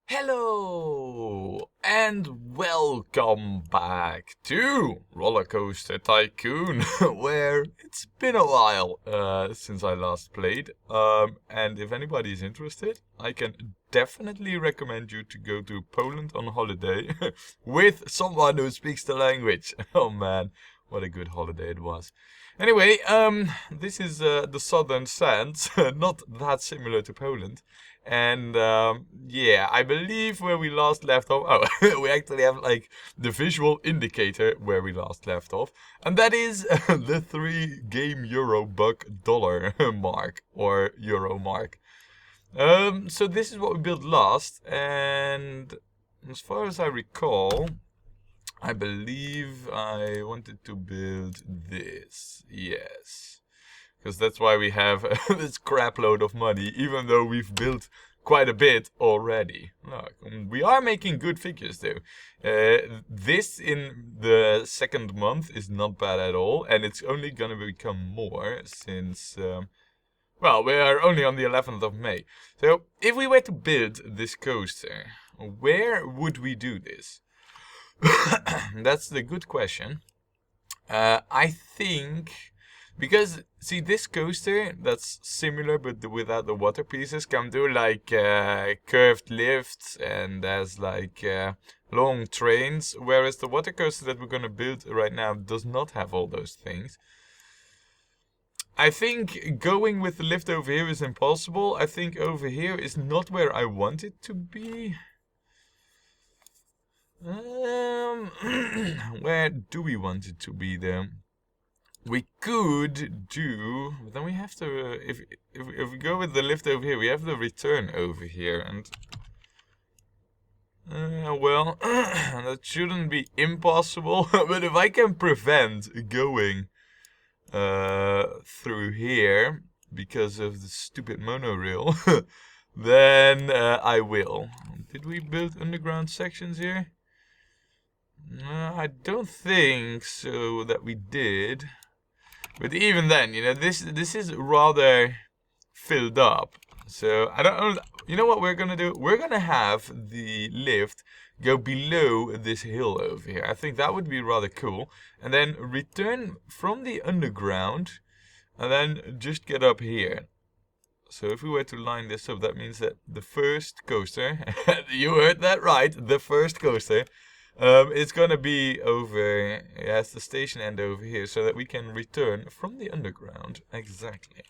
Hello and welcome back to Rollercoaster Tycoon, where it's been a while since I last played. And if anybody is interested, I can definitely recommend you to go to Poland on holiday with someone who speaks the language. Oh man, what a good holiday it was. Anyway, this is the southern sands, not that similar to Poland. And yeah, I believe where we last left off, oh, we actually have like the visual indicator where we last left off. And that is the 3 game euro buck dollar mark or euro mark. So this is what we built last. And as far as I recall, I believe I wanted to build this. Yes. Because that's why we have this crap load of money, even though we've built quite a bit already. Look, we are making good figures though. This in the second month is not bad at all, and it's only gonna become more since, well, we are only on the 11th of May. So, if we were to build this coaster, where would we do this? That's the good question. I think... Because, see, this coaster, that's similar but without the water pieces, can do like curved lifts and has like long trains, whereas the water coaster that we're gonna build right now does not have all those things. I think going with the lift over here is impossible. I think over here is not where I want it to be. Where do we want it to be though? We could do, but then we have to, if we go with the lift over here, we have the return over here, and, well, that shouldn't be impossible, but if I can prevent going, through here, because of the stupid monorail, then, I will. Did we build underground sections here? I don't think so that we did. But even then, you know, this is rather filled up. So, I don't know, you know what we're gonna do? We're gonna have the lift go below this hill over here. I think that would be rather cool. And then return from the underground, and then just get up here. So if we were to line this up, that means that the first coaster, you heard that right, the first coaster, it's gonna be over, it has the station end over here, so that we can return from the underground. Exactly.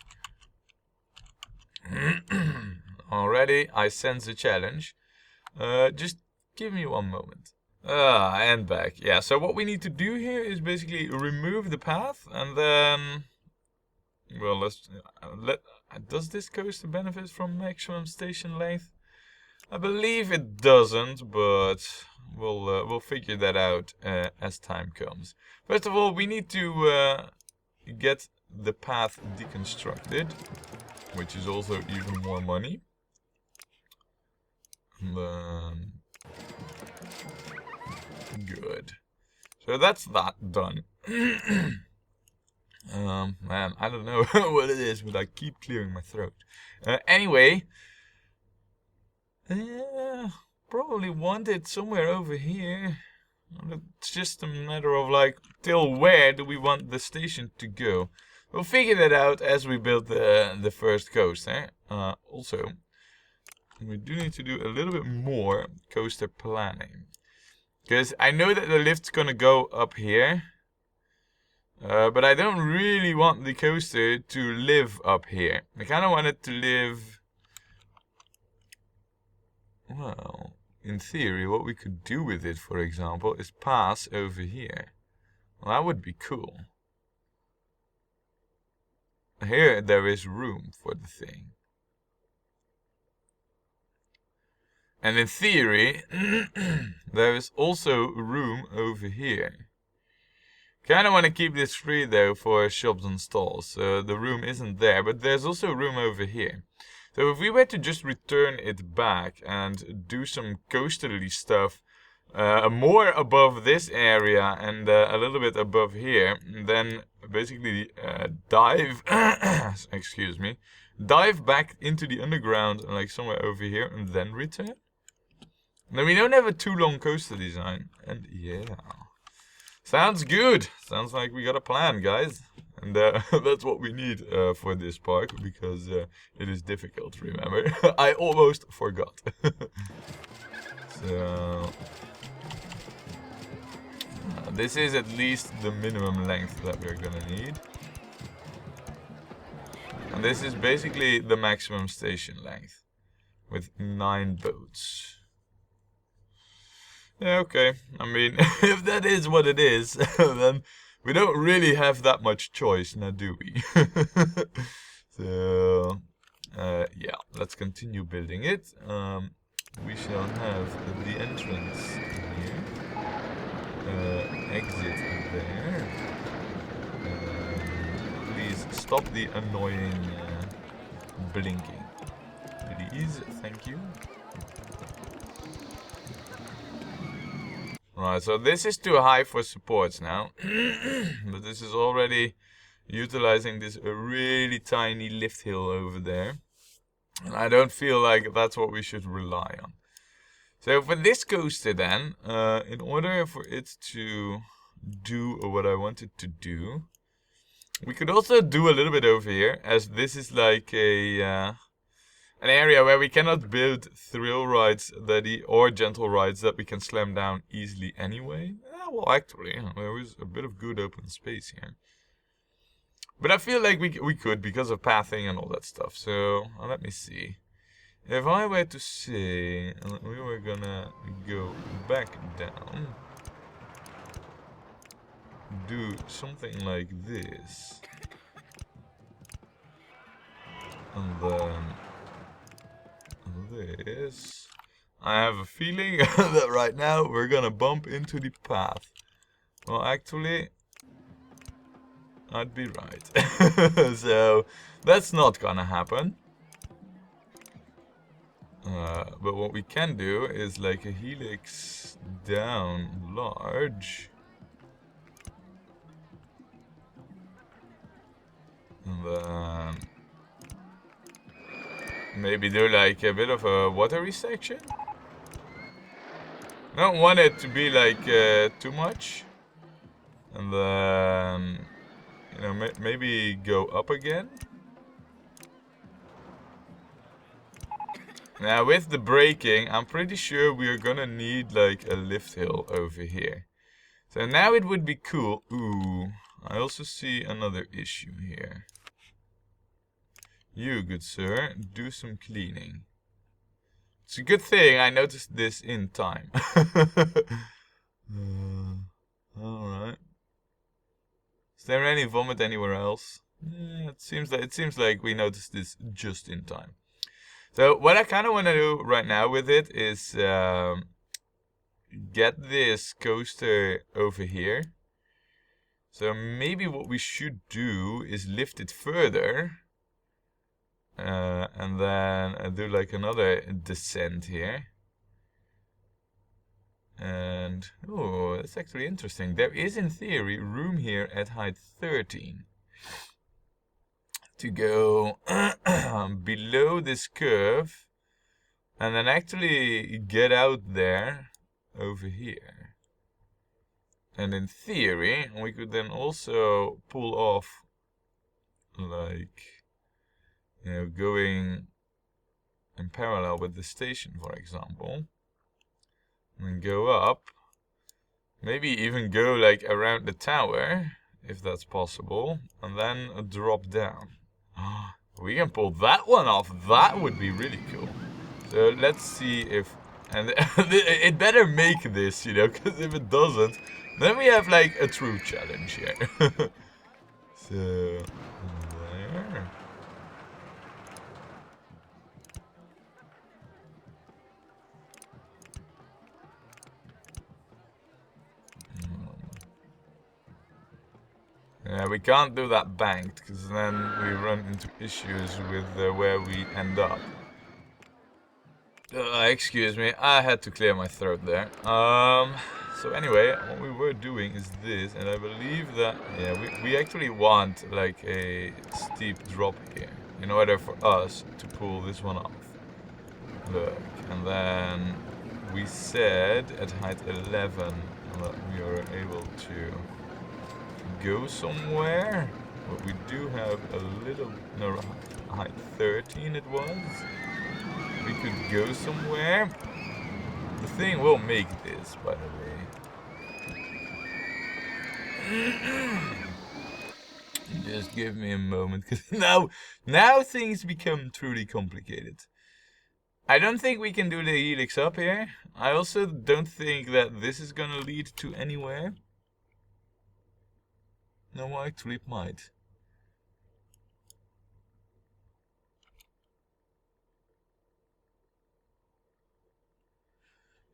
Already, I sense a challenge. Just give me one moment. And back. Yeah, so what we need to do here is basically remove the path, and then... Well, let's... does this coaster benefit from maximum station length? I believe it doesn't, but... We'll figure that out as time comes. First of all, we need to get the path deconstructed, which is also even more money. Good. So that's that done. Man, I don't know what it is, but I keep clearing my throat. Anyway. Probably want it somewhere over here. It's just a matter of like, till where do we want the station to go? We'll figure that out as we build the first coaster. Also, we do need to do a little bit more coaster planning. Because I know that the lift's gonna go up here. But I don't really want the coaster to live up here. I kind of want it to live... Well, in theory, what we could do with it, for example, is pass over here. Well, that would be cool. Here, there is room for the thing. And in theory, there is also room over here. Kind of want to keep this free, though, for shops and stalls. So the room isn't there, but there's also room over here. So if we were to just return it back and do some coasterly stuff, more above this area and a little bit above here, then basically dive, excuse me, dive back into the underground like somewhere over here and then return. Now we don't have a too long coaster design, and yeah, sounds good. Sounds like we got a plan, guys, and that's what we need for this park, because it is difficult. Remember, I almost forgot. So this is at least the minimum length that we're gonna need, and this is basically the maximum station length with 9 boats. Yeah, okay. I mean, if that is what it is, then we don't really have that much choice, now do we? So, yeah, let's continue building it. We shall have the entrance here, exit there. Please stop the annoying blinking. Please, thank you. Right, so this is too high for supports now. But this is already utilizing this really tiny lift hill over there. And I don't feel like that's what we should rely on. So for this coaster then, in order for it to do what I want it to do, we could also do a little bit over here, as this is like an area where we cannot build thrill rides or gentle rides that we can slam down easily anyway. Well, actually, there is a bit of good open space here. But I feel like we could, because of pathing and all that stuff. So, let me see. If I were to say we were gonna go back down, do something like this, and then this, I have a feeling that right now we're gonna bump into the path. Well, actually, I'd be right. So that's not gonna happen. But what we can do is like a helix down large, and then maybe do like a bit of a watery section. I don't want it to be like too much. And then, you know, maybe go up again. Now with the braking, I'm pretty sure we're gonna need like a lift hill over here. So now it would be cool. Ooh, I also see another issue here. You, good sir, do some cleaning. It's a good thing I noticed this in time. Alright. Is there any vomit anywhere else? It seems like we noticed this just in time. So what I kind of want to do right now with it is get this coaster over here. So maybe what we should do is lift it further. And then do like another descent here. And, oh, that's actually interesting. There is, in theory, room here at height 13 to go below this curve and then actually get out there over here. And in theory, we could then also pull off, like, you know, going in parallel with the station, for example. And then go up. Maybe even go like around the tower, if that's possible. And then drop down. We can pull that one off. That would be really cool. So let's see if... And it better make this, you know, because if it doesn't, then we have like a true challenge here. So, there. Yeah, we can't do that banked, because then we run into issues with where we end up. Excuse me, I had to clear my throat there. So anyway, what we were doing is this, and I believe that, yeah, we actually want like a steep drop here, in order for us to pull this one off. Look, and then we said at height 11 that we are able to go somewhere. But we do have a little, no, height 13 it was. We could go somewhere. The thing will make this, by the way. Just give me a moment, because now things become truly complicated. I don't think we can do the helix up here. I also don't think that this is gonna lead to anywhere. No, actually it might.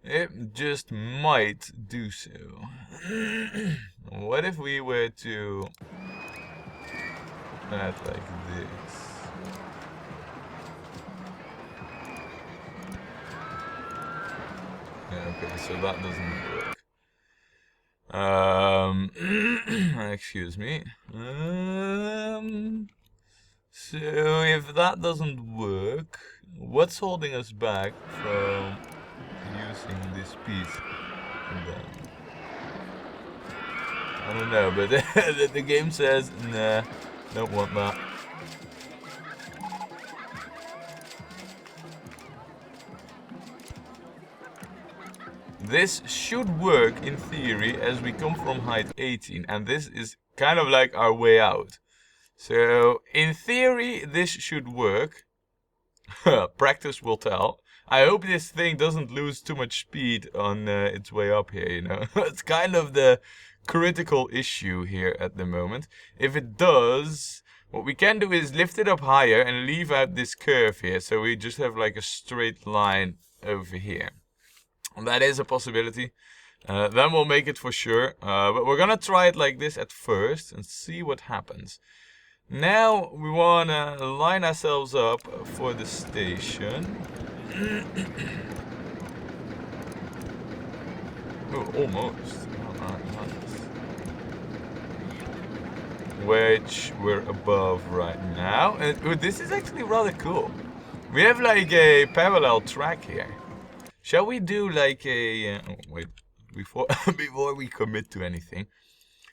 It just might do so. What if we were to add like this? Okay, so that doesn't work. Excuse me. So if that doesn't work, what's holding us back from using this piece then? I don't know, but the game says, nah, don't want that. This should work in theory as we come from height 18, and this is kind of like our way out. So in theory this should work. Practice will tell. I hope this thing doesn't lose too much speed on its way up here, you know. It's kind of the critical issue here at the moment. If it does, what we can do is lift it up higher and leave out this curve here, so we just have like a straight line over here. That is a possibility. Then we'll make it for sure. But we're gonna try it like this at first and see what happens. Now we wanna line ourselves up for the station. Oh, almost. Oh, nice. Which we're above right now. And this is actually rather cool. We have like a parallel track here. Shall we do like a... wait, before we commit to anything.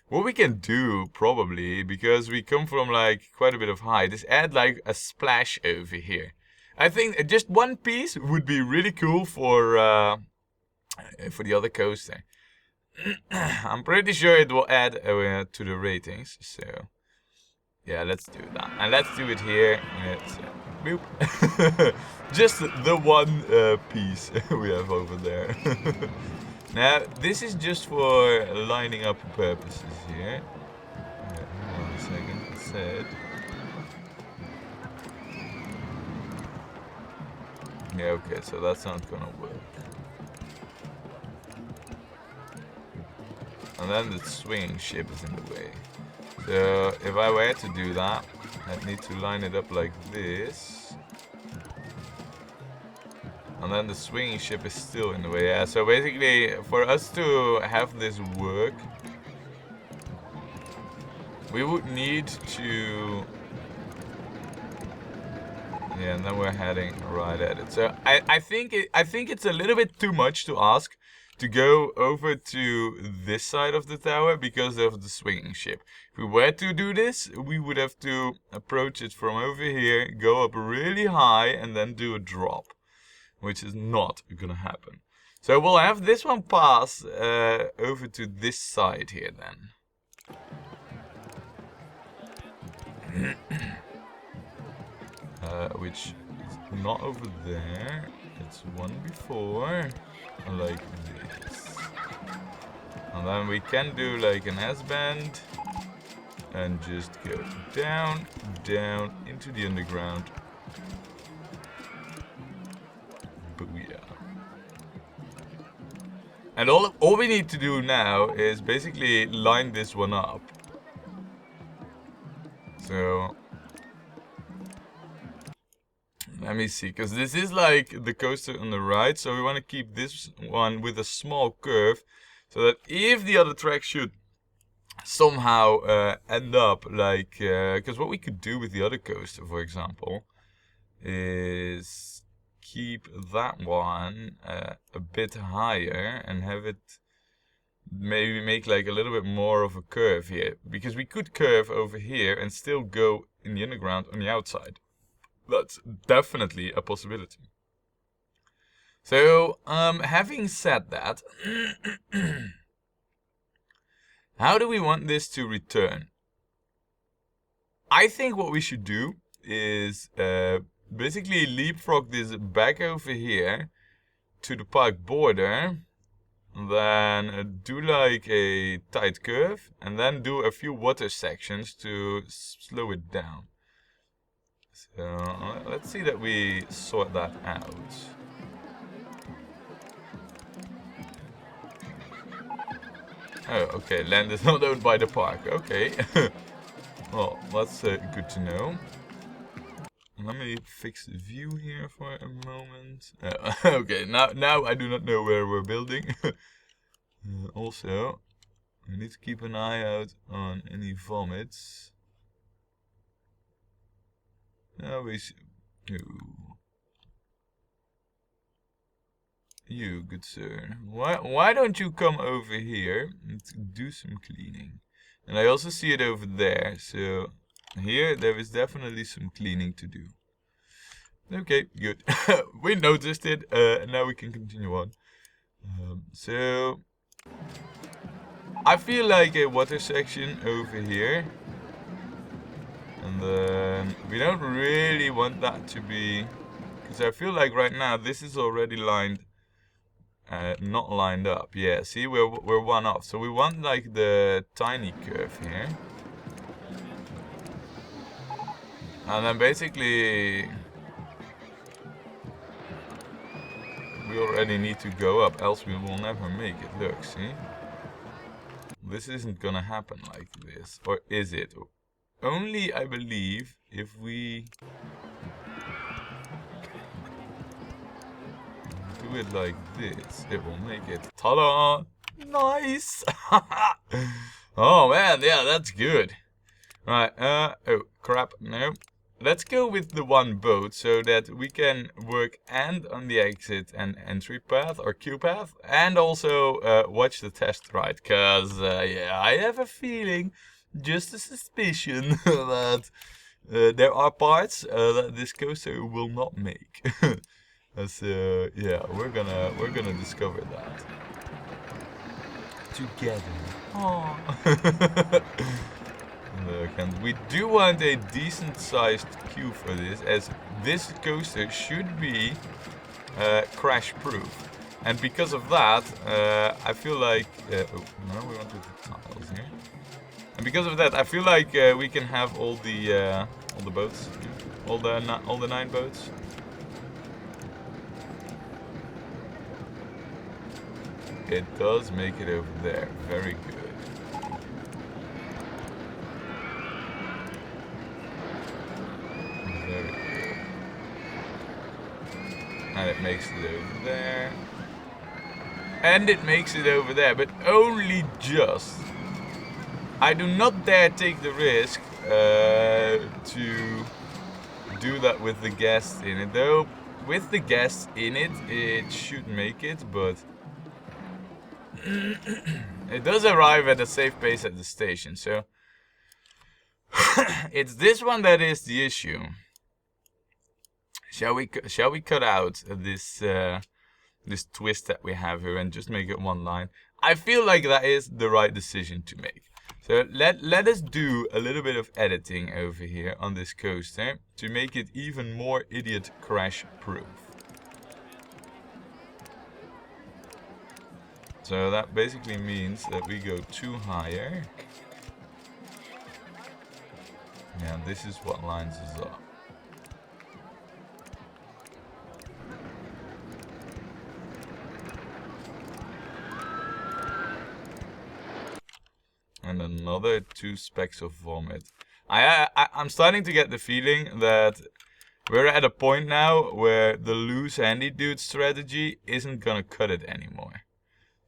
What we can do, probably, because we come from like quite a bit of height, is add like a splash over here. I think just one piece would be really cool for the other coaster. I'm pretty sure it will add to the ratings, so yeah, let's do that. And let's do it here. It's, boop. Just the one piece we have over there. Now, this is just for lining up purposes here. Hold on a second. It said... yeah, okay, so that's not gonna work. And then the swinging ship is in the way. So, if I were to do that, I'd need to line it up like this. And then the swinging ship is still in the way. Yeah, so basically, for us to have this work, we would need to... yeah, and then we're heading right at it. So I think it's a little bit too much to ask to go over to this side of the tower because of the swinging ship. If we were to do this, we would have to approach it from over here, go up really high, and then do a drop, which is not gonna happen. So we'll have this one pass over to this side here then. Which is not over there. It's one before, like this. And then we can do like an S-bend and just go down, down into the underground. Booyah. And all we need to do now is basically line this one up. So let me see, because this is like the coaster on the right, so we want to keep this one with a small curve, so that if the other track should somehow end up like, because what we could do with the other coaster, for example, is keep that one a bit higher and have it maybe make like a little bit more of a curve here, because we could curve over here and still go in the underground on the outside. That's definitely a possibility. So, having said that, how do we want this to return? I think what we should do is basically leapfrog this back over here to the park border, then do like a tight curve, and then do a few water sections to slow it down. So let's see that we sort that out. Oh, okay, land is not owned by the park. Okay. Well, that's good to know. Let me fix the view here for a moment. Okay, now I do not know where we're building. Also, we need to keep an eye out on any vomits. Now we see. Ooh. You, good sir. Why don't you come over here and do some cleaning? And I also see it over there, so here there is definitely some cleaning to do. Okay, good. We noticed it, and now we can continue on. So I feel like a water section over here. And then we don't really want that to be, because I feel like right now this is already lined, not lined up. Yeah, see, we're one off. So we want like the tiny curve here. And then basically we already need to go up, else we will never make it. Look, see? This isn't gonna happen like this. Or is it? Only, I believe, if we do it like this, it will make it. Ta-da! Nice! Oh man, yeah, that's good. Right, oh crap, no. Let's go with the one boat so that we can work and on the exit and entry path or queue path, and also watch the test ride, cause yeah, I have a feeling, just a suspicion, that there are parts that this coaster will not make. So yeah, we're gonna discover that together. Aww. Look, and we do want a decent sized queue for this, as this coaster should be crash proof. And because of that, I feel like oh no, we want to do the tiles here. And because of that, I feel like we can have all the boats, all the 9 boats. It does make it over there. Very good. Very good. And it makes it over there. And it makes it over there, but only just. I do not dare take the risk to do that with the guests in it. Though, with the guests in it, it should make it, but it does arrive at a safe pace at the station, so it's this one that is the issue. Shall we cut out this this twist that we have here and just make it one line? I feel like that is the right decision to make. So let us do a little bit of editing over here on this coaster to make it even more idiot crash proof. So that basically means that we go 2 higher. Yeah, this is what lines us up. And another 2 specks of vomit. I'm starting to get the feeling that we're at a point now where the loose handy dude strategy isn't gonna cut it anymore.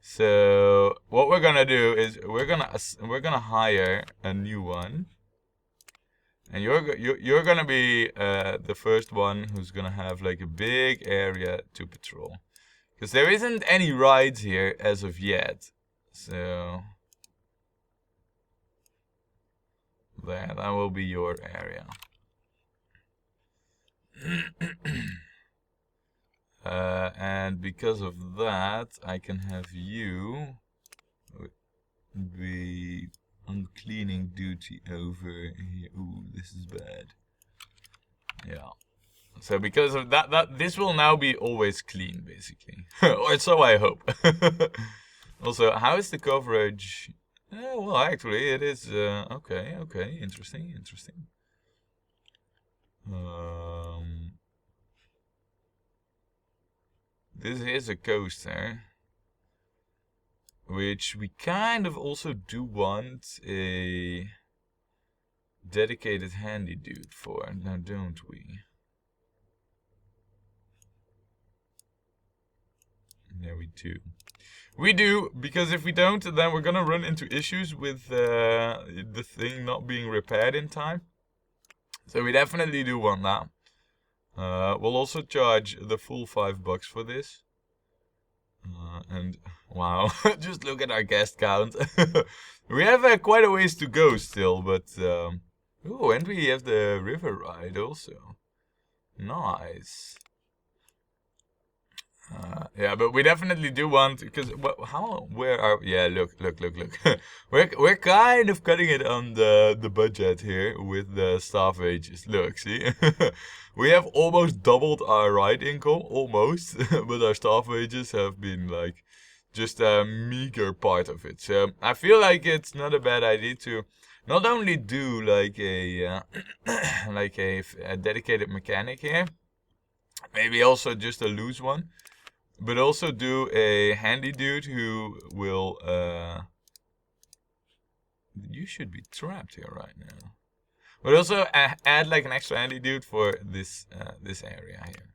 So what we're gonna do is we're gonna hire a new one, And you're gonna be the first one who's gonna have like a big area to patrol. Because there isn't any rides here as of yet. So there, that will be your area. And because of that, I can have you be on cleaning duty over here. Ooh, this is bad. Yeah. So because of that, this will now be always clean, basically. Or so I hope. Also, how is the coverage? Well, actually, it is, okay, interesting. This is a coaster, which we kind of also do want a dedicated handy dude for, now don't we? Yeah, we do. We do, because if we don't, then we're gonna run into issues with the thing not being repaired in time. So we definitely do want that. We'll also charge the full $5 for this. And wow, just look at our guest count. We have quite a ways to go still, but oh, and we have the river ride also. Nice. Yeah, but we definitely do want, because yeah, look. we're kind of cutting it on the budget here with the staff wages. Look, see, we have almost doubled our ride income, almost, but our staff wages have been like just a meager part of it. So I feel like it's not a bad idea to not only do like a like a dedicated mechanic here, maybe also just a loose one. But also do a handy dude who will, you should be trapped here right now. But also add like an extra handy dude for this, this area here.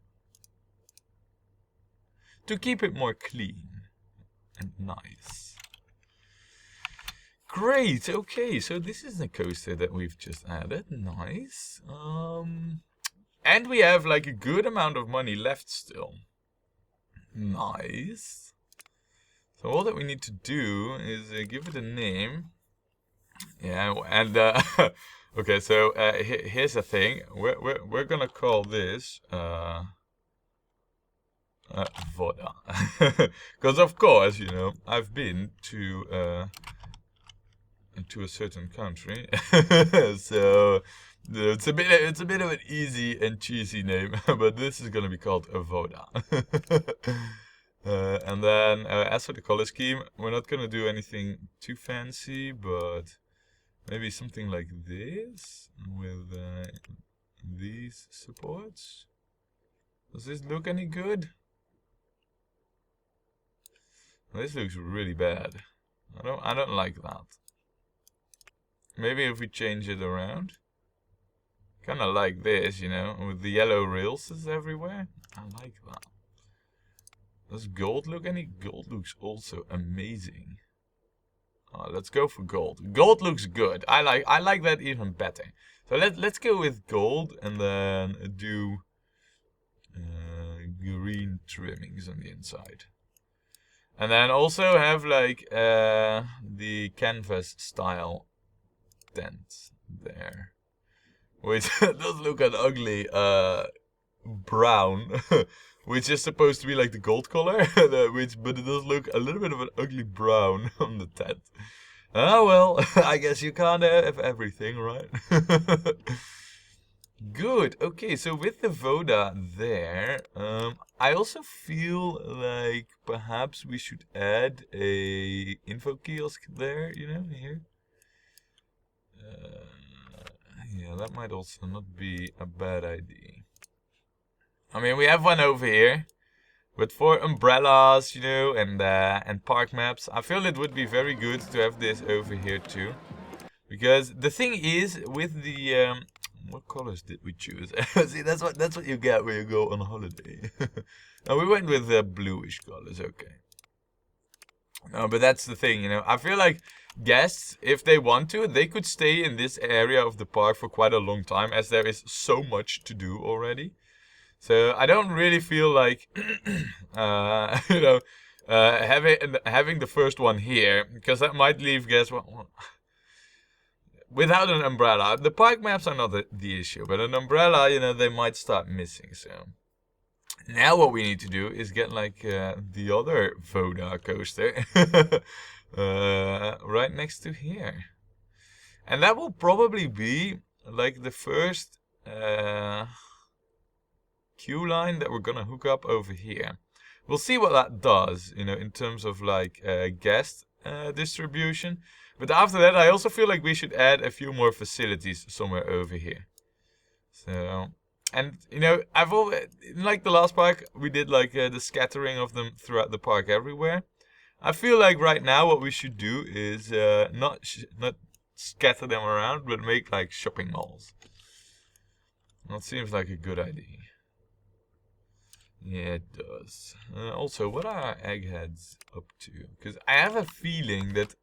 To keep it more clean and nice. Great, okay, so this is the coaster that we've just added, nice. And we have like a good amount of money left still. Nice. So all that we need to do is give it a name. Yeah, and okay. So here's the thing. We're gonna call this Voda, because of course, you know, I've been to a certain country, so it's a bit of an easy and cheesy name, but this is gonna be called Voda. And then as for the color scheme, we're not gonna do anything too fancy, but maybe something like this with these supports. Does this look any good? This looks really bad. I don't like that. Maybe if we change it around. Kind of like this, you know, with the yellow rails everywhere. I like that. Does gold look any? Gold looks also amazing. Let's go for gold. Gold looks good. I like that even better. So let's go with gold and then do green trimmings on the inside. And then also have like the canvas style tent there. Which does look an ugly brown, which is supposed to be like the gold color, but it does look a little bit of an ugly brown on the tent. Ah well, I guess you can't have everything, right? Good. Okay, so with the Voda there, I also feel like perhaps we should add a info kiosk there, you know, here. Yeah, that might also not be a bad idea. I mean, we have one over here, but for umbrellas, you know, and park maps, I feel it would be very good to have this over here too. Because the thing is, with the what colors did we choose? See, that's what you get when you go on holiday. And we went with the bluish colors, okay. No, but that's the thing, you know. I feel like guests, if they want to, they could stay in this area of the park for quite a long time, as there is so much to do already. So I don't really feel like, you know, having the first one here, because that might leave guests without an umbrella. The park maps are not the issue, but an umbrella, you know, they might start missing. So now what we need to do is get like the other Voda coaster right next to here. And that will probably be like the first queue line that we're gonna hook up over here. We'll see what that does, you know, in terms of like guest distribution. But after that, I also feel like we should add a few more facilities somewhere over here. So, and you know, I've always, like the last park, we did like the scattering of them throughout the park everywhere. I feel like right now what we should do is not scatter them around, but make like shopping malls. That seems like a good idea. Yeah, it does. Also, what are our eggheads up to? Because I have a feeling that...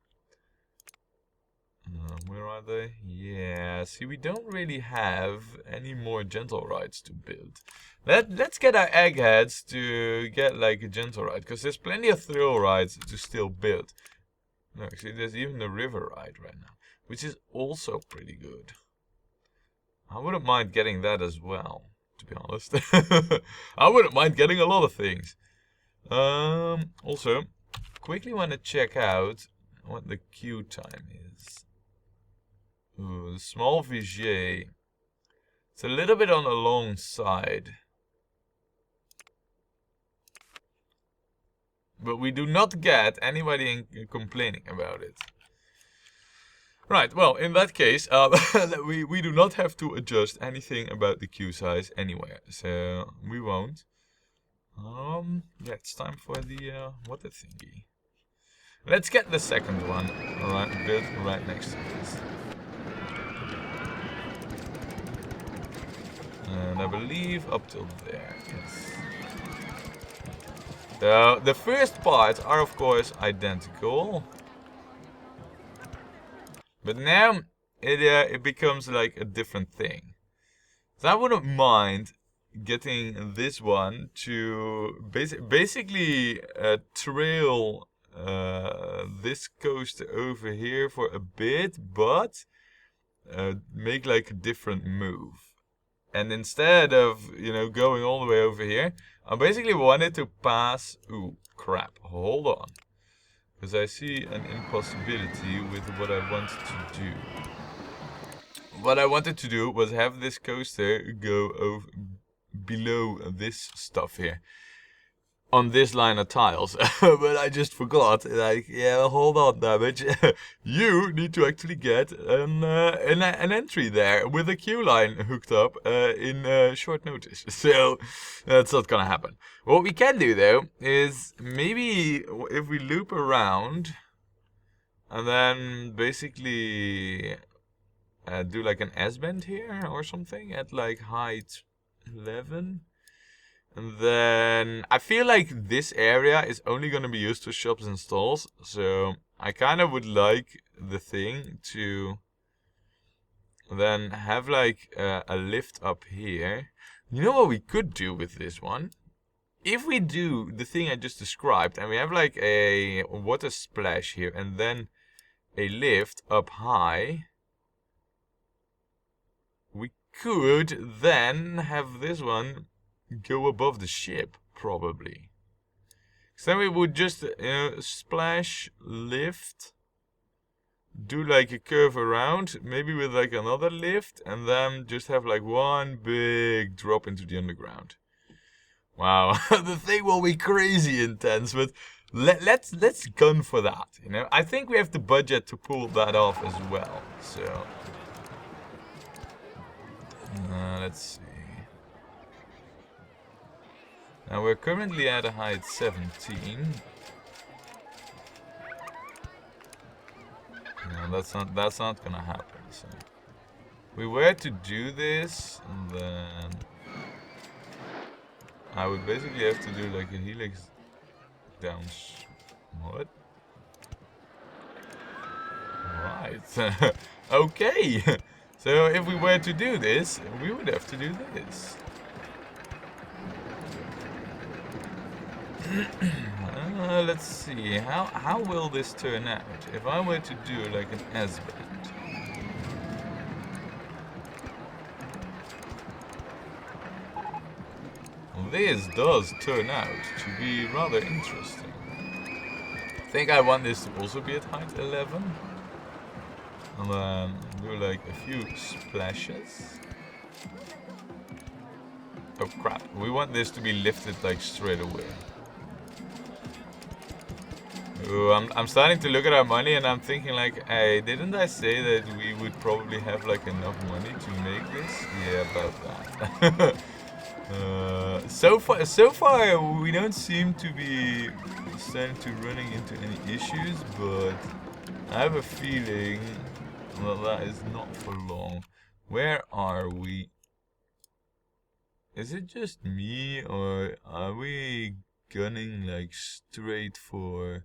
where are they? Yeah, see, we don't really have any more gentle rides to build. Let's get our eggheads to get like a gentle ride, because there's plenty of thrill rides to still build. No, actually, there's even a river ride right now, which is also pretty good. I wouldn't mind getting that as well, to be honest. I wouldn't mind getting a lot of things. Also, quickly want to check out what the queue time is. Ooh, the small Vigier. It's a little bit on the long side. But we do not get anybody complaining about it. Right, well, in that case, we do not have to adjust anything about the queue size anywhere. So, we won't. Yeah, it's time for the water thingy. Let's get the second one built right next to this. And I believe up till there, yes. So, the first parts are of course identical. But now, it becomes like a different thing. So I wouldn't mind getting this one to basically trail this coaster over here for a bit, but make like a different move. And instead of, you know, going all the way over here, I basically wanted to pass... Ooh, crap. Hold on. Because I see an impossibility with what I wanted to do. What I wanted to do was have this coaster go over below this stuff here. On this line of tiles. But I just forgot. Like, yeah, hold on, damage. You need to actually get an entry there with a queue line hooked up in short notice. So that's not gonna happen. What we can do though is maybe if we loop around and then basically do like an S-bend here or something at like height 11. And then I feel like this area is only going to be used for shops and stalls. So I kind of would like the thing to then have like a lift up here. You know what we could do with this one? If we do the thing I just described and we have like a water splash here and then a lift up high, we could then have this one go above the ship, probably. So then we would just, you know, splash, lift, do like a curve around, maybe with like another lift, and then just have like one big drop into the underground. Wow, the thing will be crazy intense, but let's gun for that, you know. I think we have the budget to pull that off as well, so... let's see. Now we're currently at a height 17. No, that's not gonna happen. So we were to do this, and then I would basically have to do like a helix down. What? right. Okay. So if we were to do this, we would have to do this. Let's see. How will this turn out? If I were to do like an S-bend. This does turn out to be rather interesting. I think I want this to also be at height 11. And then do like a few splashes. Oh crap, we want this to be lifted like straight away. Ooh, I'm starting to look at our money and I'm thinking like, hey, didn't I say that we would probably have like enough money to make this? Yeah, about that. So far we don't seem to be starting to running into any issues, but I have a feeling that is not for long. Where are we? Is it just me, or are we gunning like straight for...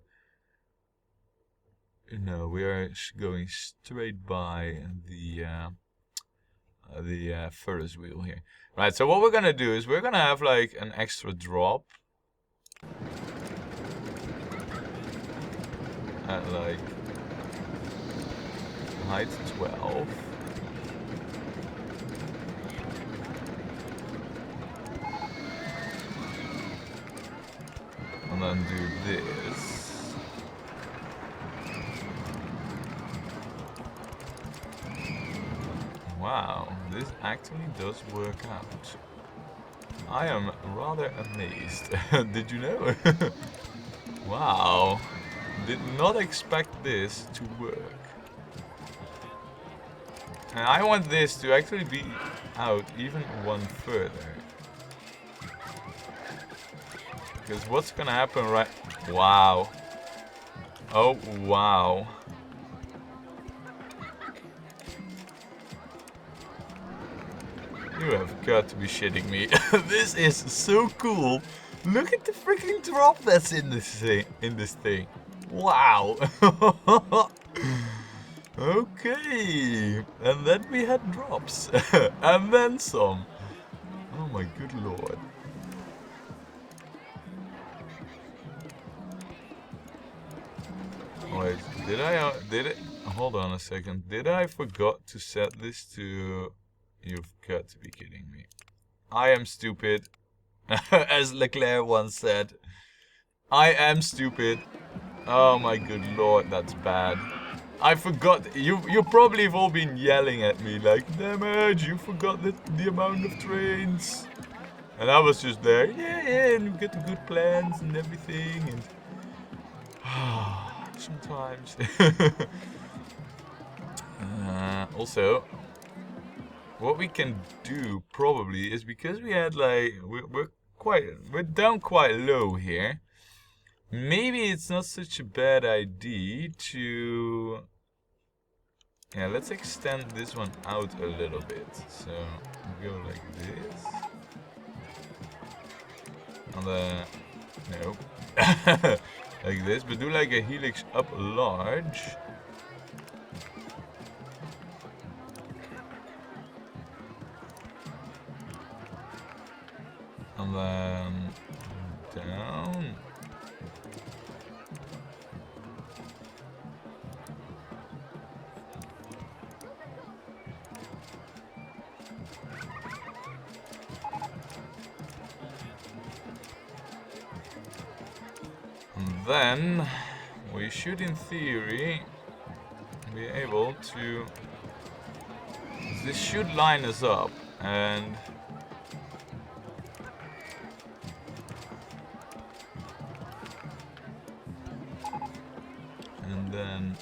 No, we are going straight by the Ferris wheel here. Right, so what we're gonna do is we're gonna have like an extra drop at like height 12. And then do this. Wow, this actually does work out. I am rather amazed. Did you know? Wow. Did not expect this to work. And I want this to actually be out even one further. Because what's gonna happen right... Wow. Oh, wow. You have got to be shitting me. This is so cool. Look at the freaking drop that's in this thing. Wow. Okay. And then we had drops. And then some. Oh my good lord. Wait, did it? Hold on a second. Did I forgot to set this to... You've got to be kidding me. I am stupid. As Leclerc once said. I am stupid. Oh my good lord, that's bad. I forgot. You probably have all been yelling at me like, damage, you forgot the amount of trains. And I was just there, yeah, and you get the good plans and everything. And sometimes. Also, what we can do probably is, because we had like we're down quite low here. Maybe it's not such a bad idea to... Yeah, let's extend this one out a little bit. So go like this. And then no. Like this, but do like a helix up large. And then down. And then we should, in theory, be able to... This should line us up, and... And then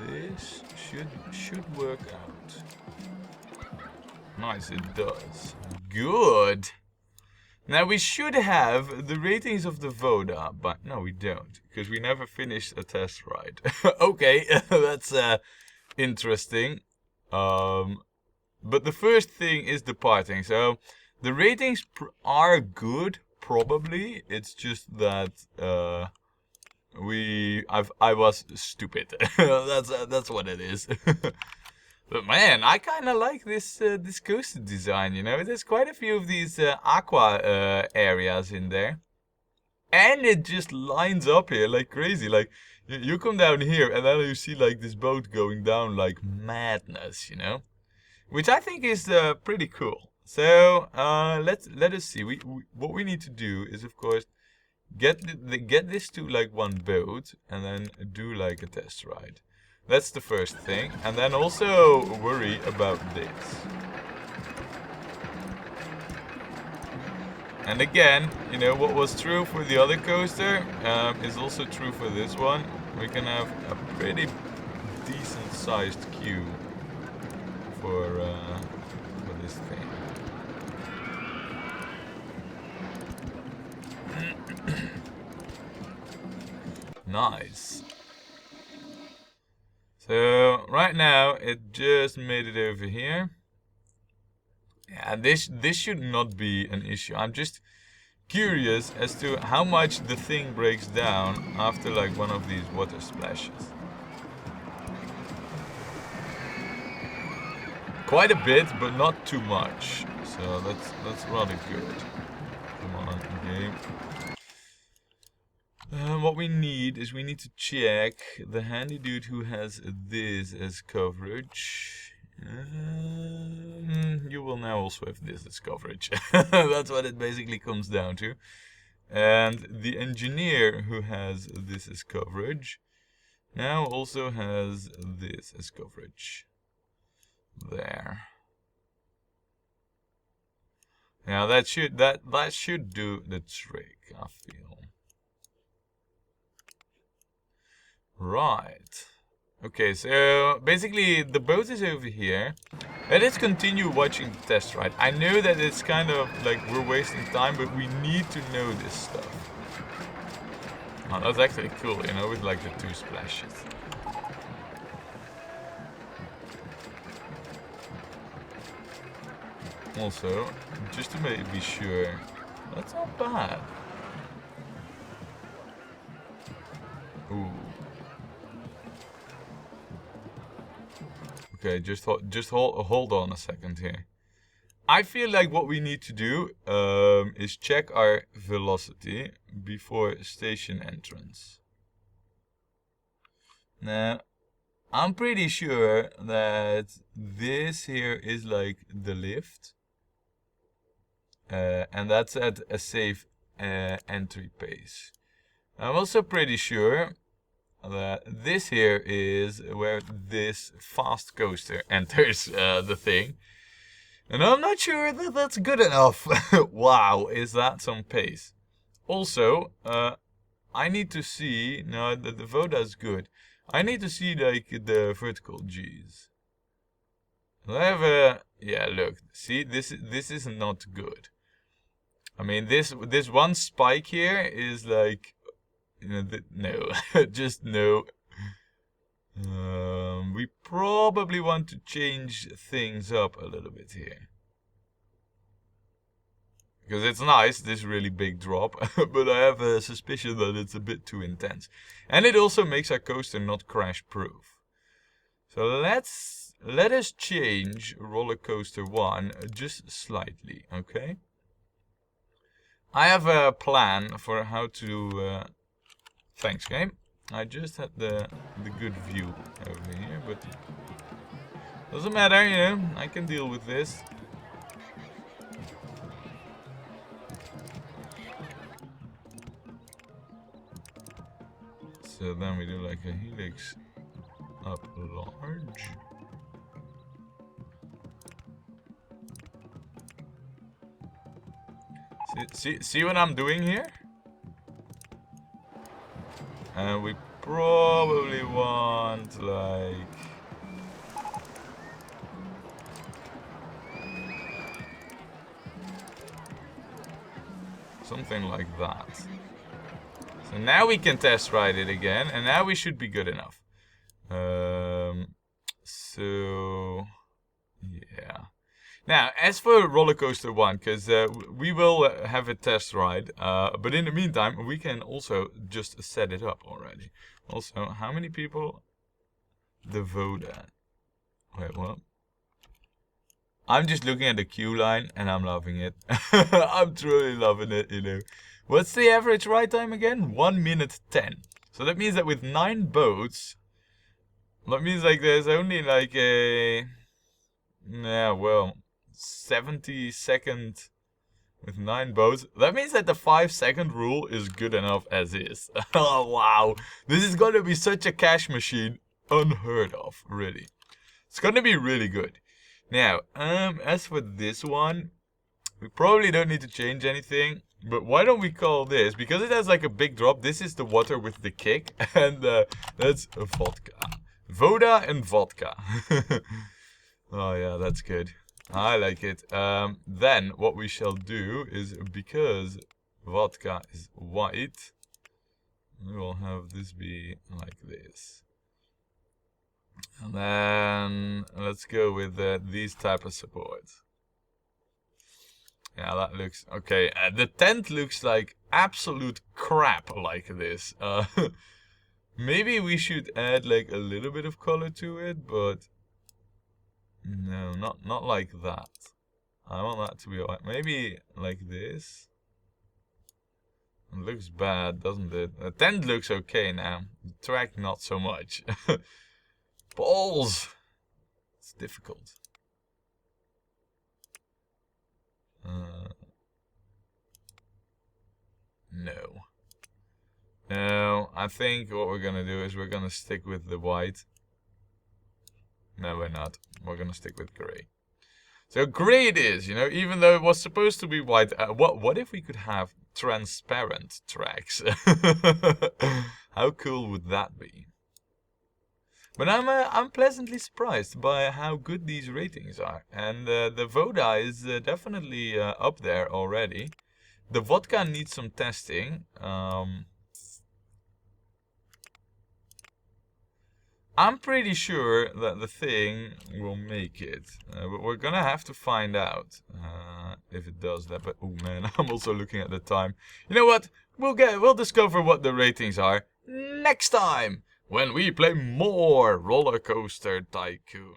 this should work out. Nice, it does. Good! Now we should have the ratings of the Voda, but no, we don't, because we never finished a test ride. Okay, that's interesting. But the first thing is departing. So the ratings are good, probably. It's just that we I was stupid. That's what it is. But man, I kind of like this this coaster design. You know, there's quite a few of these aqua areas in there, and it just lines up here like crazy. Like you come down here, and then you see like this boat going down like madness. You know, which I think is pretty cool. So let us see. What we need to do is, of course, get this to like one boat, and then do like a test ride. That's the first thing, and then also worry about this. And again, you know, what was true for the other coaster is also true for this one. We can have a pretty decent sized queue for this thing. Nice. So right now it just made it over here. Yeah, this should not be an issue. I'm just curious as to how much the thing breaks down after like one of these water splashes. Quite a bit, but not too much. So that's rather good. Come on, game. What we need is we need to check the handy dude who has this as coverage. You will now also have this as coverage. That's what it basically comes down to. And the engineer who has this as coverage now also has this as coverage. There. Now that should do the trick, I feel. Right. Okay, so basically the boat is over here. Let us continue watching the test ride. I know that it's kind of like we're wasting time, but we need to know this stuff. Oh, that's actually cool, you know, with like the two splashes. Also, just to be sure, that's not bad. Ooh. Okay, just hold on a second here. I feel like what we need to do is check our velocity before station entrance. Now, I'm pretty sure that this here is like the lift. And that's at a safe entry pace. I'm also pretty sure that this here is where this fast coaster enters the thing. And I'm not sure that that's good enough. Wow, is that some pace. Also, I need to see, now that the Voda is good, I need to see like the vertical G's. I have a, yeah, look, see, this is not good. I mean, this one spike here is like, you know, no, just no. We probably want to change things up a little bit here. Because it's nice, this really big drop, but I have a suspicion that it's a bit too intense. And it also makes our coaster not crash proof. So let us change Rollercoaster 1 just slightly, okay? I have a plan for how to... thanks, game. I just had the good view over here, but... doesn't matter, you know, I can deal with this. So then we do like a helix up large. See what I'm doing here? And we probably want like... something like that. So now we can test ride it again, and now we should be good enough. So... yeah. Now, as for Rollercoaster 1, because we will have a test ride, but in the meantime, we can also just set it up already. Also, how many people? The Voda. Wait, what? I'm just looking at the queue line and I'm loving it. I'm truly loving it, you know. What's the average ride time again? 1 minute 10. So that means that with 9 boats, that means like there's only like a, yeah, well, 70-second with 9 boats. That means that the 5-second rule is good enough as is. Oh wow, this is gonna be such a cash machine, unheard of, really. It's gonna be really good. Now, as for this one, we probably don't need to change anything. But why don't we call this, because it has like a big drop, this is the water with the kick, and that's a vodka. Voda and vodka. Oh yeah, that's good. I like it. Then what we shall do is, because vodka is white, we will have this be like this. And then let's go with these type of supports. Yeah, that looks okay. The tent looks like absolute crap like this. Maybe we should add like a little bit of color to it, but no, not like that. I want that to be white. Maybe like this. It looks bad, doesn't it? The tent looks okay now. The track not so much. Balls. It's difficult. No. No, I think what we're gonna do is we're gonna stick with the white. No, we're not. We're gonna stick with gray. So gray it is, you know, even though it was supposed to be white. What if we could have transparent tracks? How cool would that be? But I'm pleasantly surprised by how good these ratings are. And the Voda is definitely up there already. The vodka needs some testing. I'm pretty sure that the thing will make it. But we're gonna have to find out if it does that. But oh man, I'm also looking at the time. You know what? We'll discover what the ratings are next time when we play more Rollercoaster Tycoon.